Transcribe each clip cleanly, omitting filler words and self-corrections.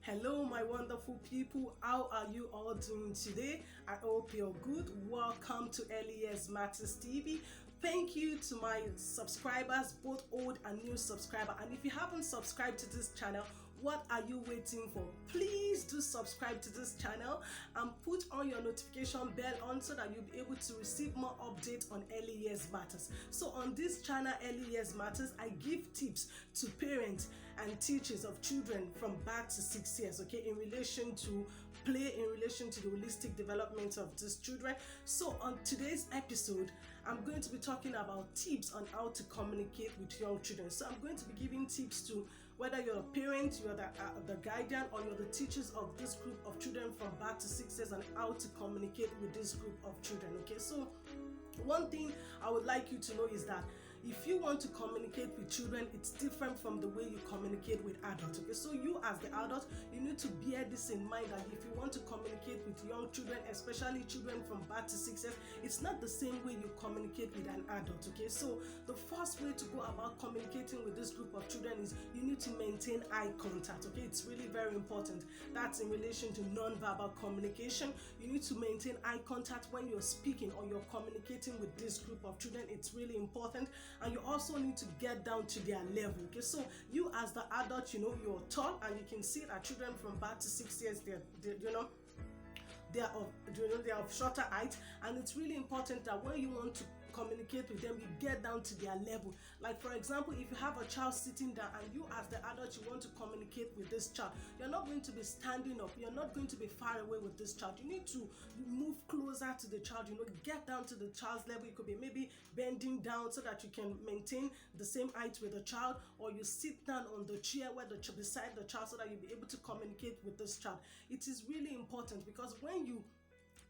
Hello, my wonderful people. How are you all doing today? I hope you're good. Welcome to LES Matters TV. Thank you to my subscribers, both old and new subscriber. And if you haven't subscribed to this channel, what are you waiting for? Please do subscribe to this channel and put on your notification bell on so that you'll be able to receive more updates on LES Matters. So on this channel, LES Matters, I give tips to parents and teachers of children from birth to 6 years, okay, in relation to play, in relation to the holistic development of these children. So on today's episode, I'm going to be talking about tips on how to communicate with young children. So I'm going to be giving tips to whether you're a parent, you're the guardian, or you're the teachers of this group of children from birth to 6 years, and how to communicate with this group of children. Okay, so one thing I would like you to know is that if you want to communicate with children, it's different from the way you communicate with adults. Okay, so you as the adult, you need to bear this in mind that if you want to communicate with young children, especially children from birth to 6 years, it's not the same way you communicate with an adult. Okay, so the first way to go about communicating with this group of children is you need to maintain eye contact. Okay, it's really very important. That's in relation to non-verbal communication. You need to maintain eye contact when you're speaking or you're communicating with this group of children. It's really important. And you also need to get down to their level. Okay, so you as the adult, you're tall, and you can see that children from birth to 6 years, they are of shorter height, and it's really important that when you want to communicate with them, you get down to their level. Like for example, if you have a child sitting down and you as the adult, you want to communicate with this child, you're not going to be standing up, you're not going to be far away with this child. You need to move closer to the child, get down to the child's level. You could be maybe bending down so that you can maintain the same height with the child, or you sit down on the chair beside the child so that you'll be able to communicate with this child. It is really important because when you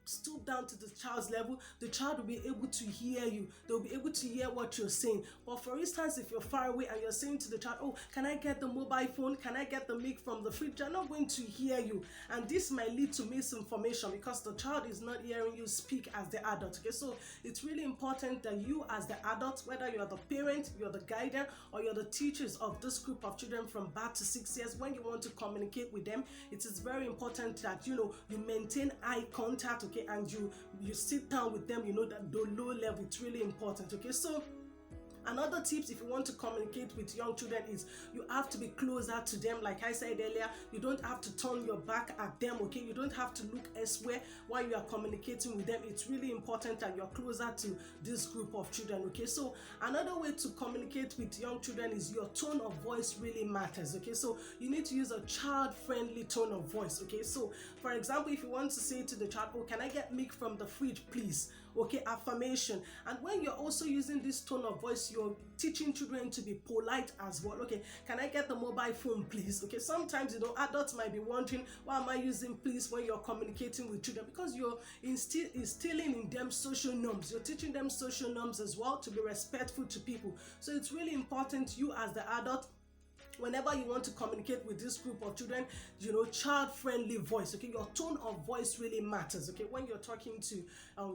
stoop down to the child's level, the child will be able to hear you. They'll be able to hear what you're saying. But for instance, if you're far away and you're saying to the child, oh, can I get the mobile phone? Can I get the milk from the fridge? They're not going to hear you. And this might lead to misinformation because the child is not hearing you speak as the adult. Okay, so it's really important that you as the adult, whether you're the parent, you're the guardian, or you're the teachers of this group of children from birth to 6 years, when you want to communicate with them, it is very important that you maintain eye contact, okay, and you sit down with them, that the low level. It's really important. Okay, so another tips if you want to communicate with young children is you have to be closer to them. Like I said earlier, you don't have to turn your back at them. Okay, you don't have to look elsewhere while you are communicating with them. It's really important that you're closer to this group of children. Okay, so another way to communicate with young children is your tone of voice really matters. Okay, so you need to use a child-friendly tone of voice. Okay, so for example, if you want to say to the child, oh, can I get milk from the fridge, please? Okay, affirmation. And when you're also using this tone of voice, you're teaching children to be polite as well. Okay, can I get the mobile phone, please? Okay, sometimes adults might be wondering, why am I using please when you're communicating with children? Because you're instilling in them social norms. You're teaching them social norms as well, to be respectful to people. So it's really important, you as the adult, whenever you want to communicate with this group of children, child-friendly voice. Okay, your tone of voice really matters. Okay, when you're talking to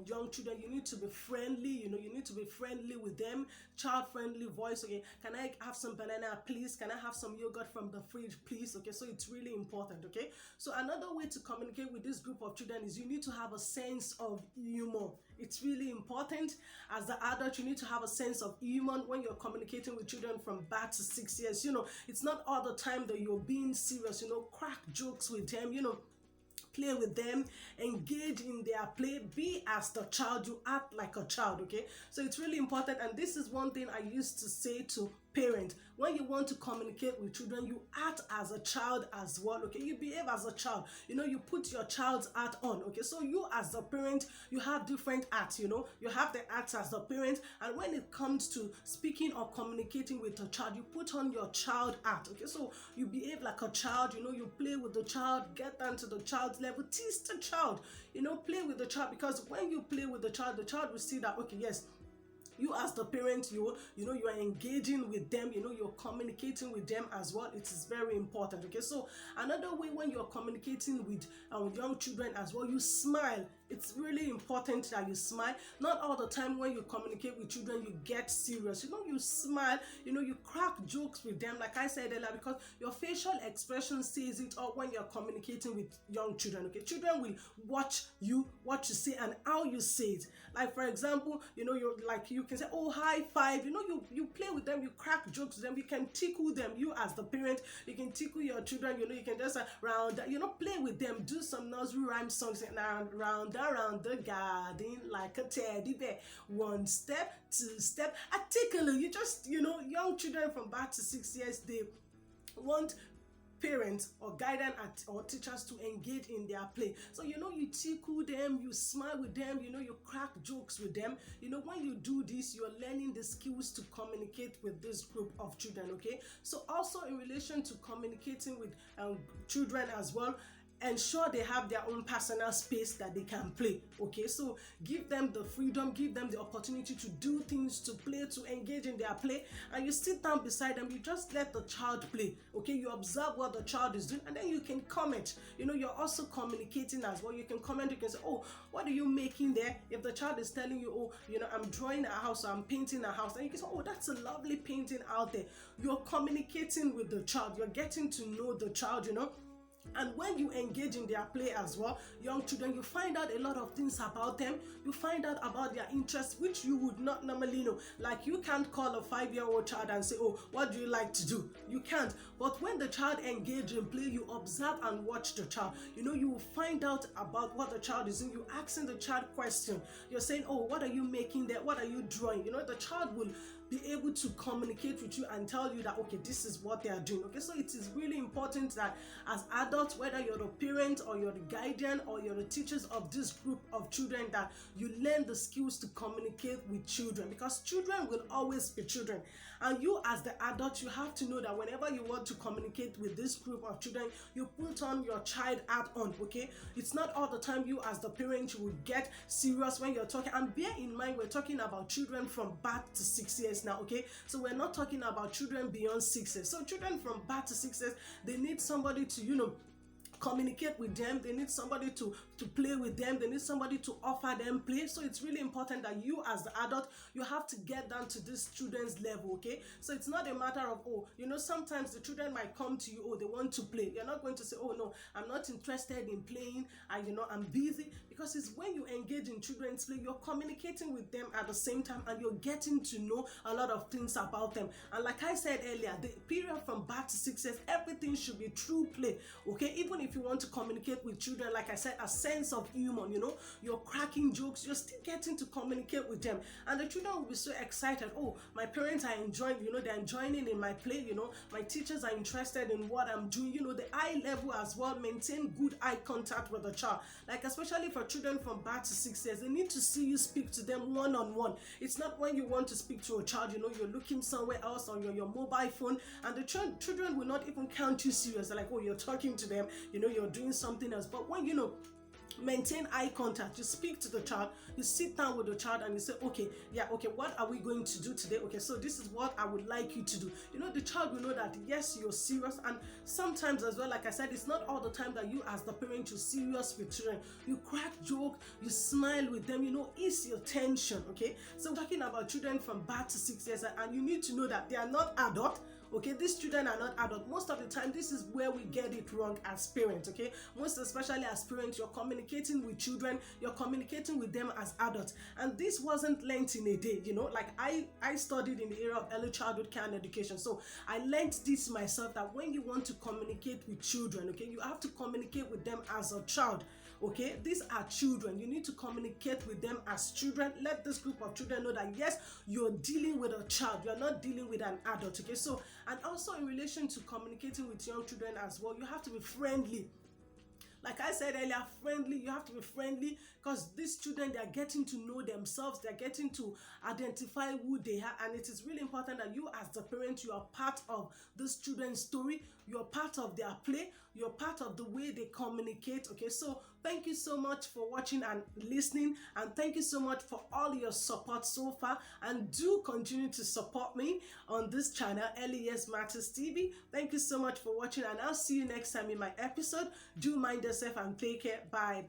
young children, you need to be friendly. You need to be friendly with them. Child-friendly voice. Okay, can I have some banana, please? Can I have some yogurt from the fridge, please? Okay, so it's really important. Okay, so another way to communicate with this group of children is you need to have a sense of humor. It's really important. As the adult, you need to have a sense of humor when you're communicating with children from birth to 6 years. It's not all the time that you're being serious. Crack jokes with them, play with them, engage in their play, be as the child, you act like a child. Okay, so it's really important. And this is one thing I used to say to parent: when you want to communicate with children, you act as a child as well. Okay, you behave as a child. You put your child's hat on. Okay, so you as the parent, you have different hats. You have the hats as the parent, and when it comes to speaking or communicating with a child, you put on your child hat. Okay, so you behave like a child. You play with the child, get down to the child's level, tease the child. Play with the child, because when you play with the child will see that, okay, yes, you as the parent, you are engaging with them, you're communicating with them as well. It is very important. Okay, so another way when you're communicating with young children as well, you smile. it's really important that you smile. Not all the time when you communicate with children you get serious. You smile, you crack jokes with them, like I said earlier, because your facial expression says it all when you're communicating with young children. Okay, children will watch you, what you say and how you say it. Like for example, you can say, oh, high five. You play with them, you crack jokes with them, you can tickle them. You as the parent, you can tickle your children. You can just play with them, do some nursery rhyme songs, and round around the garden like a teddy bear. One step, two step, I tickle you. Just young children from birth to 6 years, they want parents or guidance or teachers to engage in their play. So you tickle them, you smile with them, you crack jokes with them. When you do this, you're learning the skills to communicate with this group of children. Okay, so also in relation to communicating with children as well, ensure they have their own personal space that they can play. Okay, so give them the freedom, give them the opportunity to do things, to play, to engage in their play, and you sit down beside them, you just let the child play. Okay, you observe what the child is doing, and then you can comment. You're also communicating as well. You can comment, you can say, oh, what are you making there? If the child is telling you, oh, I'm drawing a house or I'm painting a house, and you can say, oh, that's a lovely painting out there. You're communicating with the child, you're getting to know the child. And when you engage in their play as well, young children, you find out a lot of things about them. You find out about their interests, which you would not normally know. Like you can't call a 5-year-old child and say, oh, what do you like to do? You can't. But when the child engages in play, you observe and watch the child. You will find out about what the child is doing. You asking the child question. You're saying, oh, what are you making there? What are you drawing? The child will be able to communicate with you and tell you that, okay, this is what they are doing. Okay, so it is really important that as adults, whether you're the parent or you're the guardian or you're the teachers of this group of children, that you learn the skills to communicate with children, because children will always be children. And you as the adult, you have to know that whenever you want to communicate with this group of children, you put on your child hat on. Okay, it's not all the time you as the parent you will get serious when you're talking. And bear in mind, we're talking about children from birth to 6 years now. Okay, so we're not talking about children beyond 6 years. So children from birth to 6 years, they need somebody to communicate with them. They need somebody to play with them. They need somebody to offer them play. So it's really important that you as the adult, you have to get down to this children's level. Okay, so it's not a matter of, oh, sometimes the children might come to you, oh, they want to play. You're not going to say, oh no, I'm not interested in playing, I'm busy. Because it's when you engage in children's play, you're communicating with them at the same time, and you're getting to know a lot of things about them. And like I said earlier, the period from birth to 6 years, everything should be true play. Okay, even if you want to communicate with children, like I said, a sense of humor, you're cracking jokes, you're still getting to communicate with them, and the children will be so excited. Oh, my parents are enjoying, they're enjoying in my play, my teachers are interested in what I'm doing. The eye level as well, maintain good eye contact with the child. Like especially for children from birth to 6 years, they need to see you speak to them one-on-one. It's not when you want to speak to a child, you're looking somewhere else on your mobile phone, and the children will not even count you serious. They're like, oh, you're talking to them, you're doing something else. But when maintain eye contact, you speak to the child, you sit down with the child and you say, okay, what are we going to do today? Okay, so this is what I would like you to do. The child will know that yes, you're serious. And sometimes as well, like I said, it's not all the time that you as the parent, you're serious with children. You crack joke, you smile with them, ease your tension. Okay, so talking about children from birth to 6 years, and you need to know that they are not adult. Okay, these children are not adult. Most of the time, this is where we get it wrong as parents. Okay, most especially as parents, you're communicating with children, you're communicating with them as adults, and this wasn't learned in a day. Like I studied in the area of early childhood care and education, so I learned this myself, that when you want to communicate with children, okay, you have to communicate with them as a child. Okay, these are children. You need to communicate with them as children. Let this group of children know that yes, you're dealing with a child, you're not dealing with an adult. Okay, so, and also in relation to communicating with young children as well, you have to be friendly. Like I said earlier, friendly. You have to be friendly, because these children, they are getting to know themselves. They are getting to identify who they are. And it is really important that you as the parent, you are part of this children's story. You're part of their play. You're part of the way they communicate. Okay, so thank you so much for watching and listening. And thank you so much for all your support so far. And do continue to support me on this channel, LES Matters TV. Thank you so much for watching, and I'll see you next time in my episode. Do mind yourself and take care. Bye.